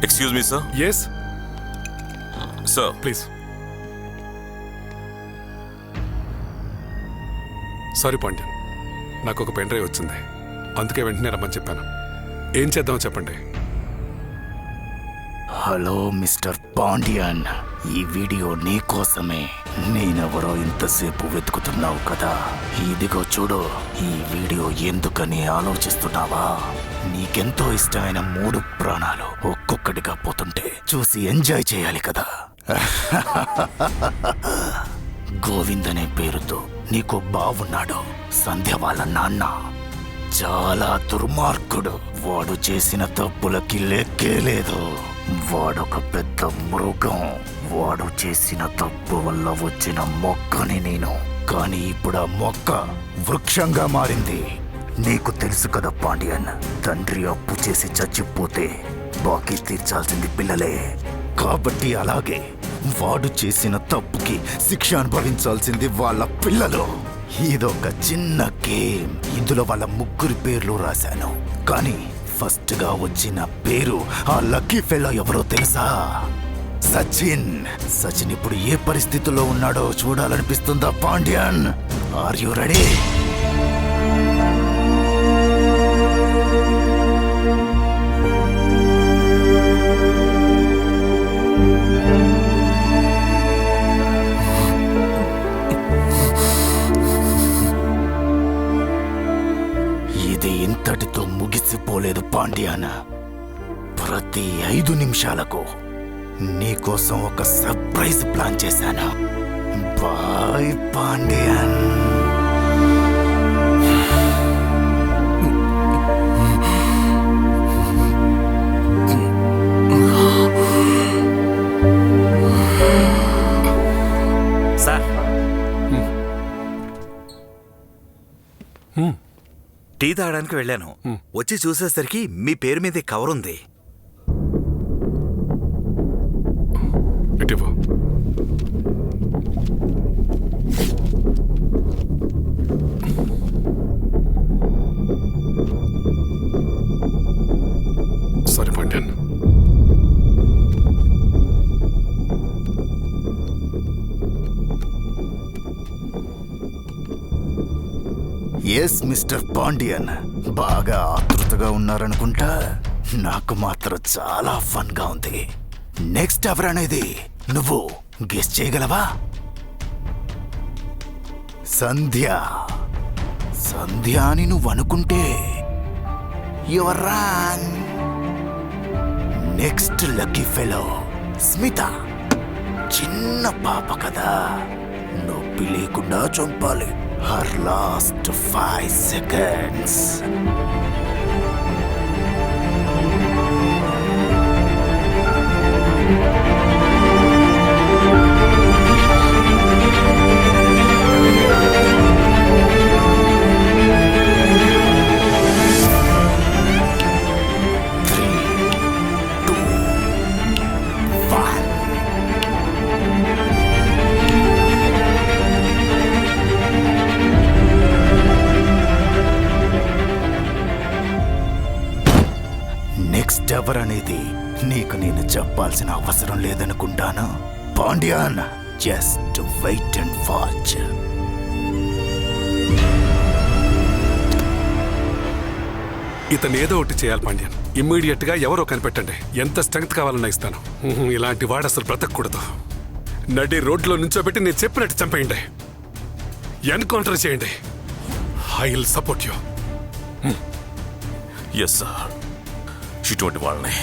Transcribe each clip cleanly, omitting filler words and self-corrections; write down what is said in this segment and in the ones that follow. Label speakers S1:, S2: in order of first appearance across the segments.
S1: Excuse me sir.
S2: Yes
S1: sir
S2: please. Sorry Pandian, నాకు ఒక pen drive వచ్చింది, అందుకే వెంటనే రమ్మని చెప్పాను. ఏం చేద్దామో చెప్పండి.
S3: హలో మిస్టర్ పాండ్యన్, ఈ వీడియో నీ కోసమే. నేనెవరో ఇంతసేపు వెతుకుతున్నావు కదా, ఇదిగో చూడు. ఈ వీడియో ఎందుకని ఆలోచిస్తున్నావా? నీకెంతో ఇష్టమైన 3 ప్రాణాలు ఒక్కొక్కటిగా పోతుంటే చూసి ఎంజాయ్ చేయాలి కదా. గోవింద్ అనే పేరుతో నీకు బావున్నాడు, సంధ్య వాళ్ళ నాన్న. చాలా దుర్మార్గుడు. వాడు చేసిన తప్పులకి లెక్కే లేదు. వాడొక పెద్ద మృగం. వాడు చేసిన తప్పు వల్ల వచ్చిన మొక్కని నేను, కానీ ఇప్పుడు ఆ మొక్క వృక్షంగా మారింది. నీకు తెలుసు కదా పాండ్యన్, తండ్రి అప్పు చేసి చచ్చిపోతే బాకీ తీర్చాల్సింది పిల్లలే. కాబట్టి అలాగే వాడు చేసిన తప్పుకి శిక్ష అనుభవించాల్సింది వాళ్ళ పిల్లలు. ఇదొక చిన్న గేమ్. ఇందులో వాళ్ళ 3 పేర్లు రాశాను, కానీ ఫస్ట్ గా వచ్చిన పేరు ఆ లక్కీ ఫెలో ఎవరో తెలుసా? సచిన్. సచిన్ ఇప్పుడు ఏ పరిస్థితుల్లో ఉన్నాడో చూడాలనిపిస్తుందా పాండ్యన్? Are you ready? ఇది ఇంతటితో ముగిసిపోలేదు పాండ్యన్. ప్రతి 5 నిమిషాలకు నీకోసం ఒక సర్ప్రైజ్ ప్లాన్ చేశాను. బాయ్ పాండ్యన్.
S4: సార్, టీ తాగడానికి వెళ్ళాను. వచ్చి చూసేసరికి మీ పేరు మీద కవర్ ఉంది.
S2: ఇటివ్వు. Sorry Pandyan.
S3: Yes mister Pandyan, బాగా ఆతృతగా ఉన్నారనుకుంటా. నాకు మాత్రం చాలా ఫన్ గా ఉంది. నెక్స్ట్ ఎవరనేది నువ్వు గెస్ చేయగలవా? సంధ్య. సంధ్య అని నువ్వు అనుకుంటే your wrong. Next lucky fellow Smitha. చిన్న పాప కదా, నొప్పి లేకుండా చంపాలి. Her last 5 seconds. నెక్స్ట్ ఎవరనేది నీకు నేను చెప్పాల్సిన అవసరం లేదనుకుంటాను Pandyan. Just wait and watch.
S2: ఇతను ఏదో ఒకటి చేయాలి పాండ్యన్. ఇమ్మీడియట్ గా ఎవరో కనిపెట్టండి. ఎంత స్ట్రెంగ్త్ కావాలన్నా ఇస్తాను. ఇలాంటి వాడు అసలు బ్రతకూడదు. నడి రోడ్లో నుంచోబెట్టి నేను చెప్పినట్టు చంపేయండి. ఎన్కౌంటర్ చేయండి. I will support you.
S1: Yes sir. ఇటువంటి వాళ్ళని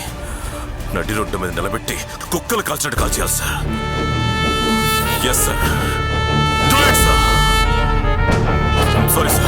S1: నడి రోడ్డు మీద నిలబెట్టి కుక్కలు కాల్చినట్టు కాల్చేయాలి sir. Yes sir. Sorry sir.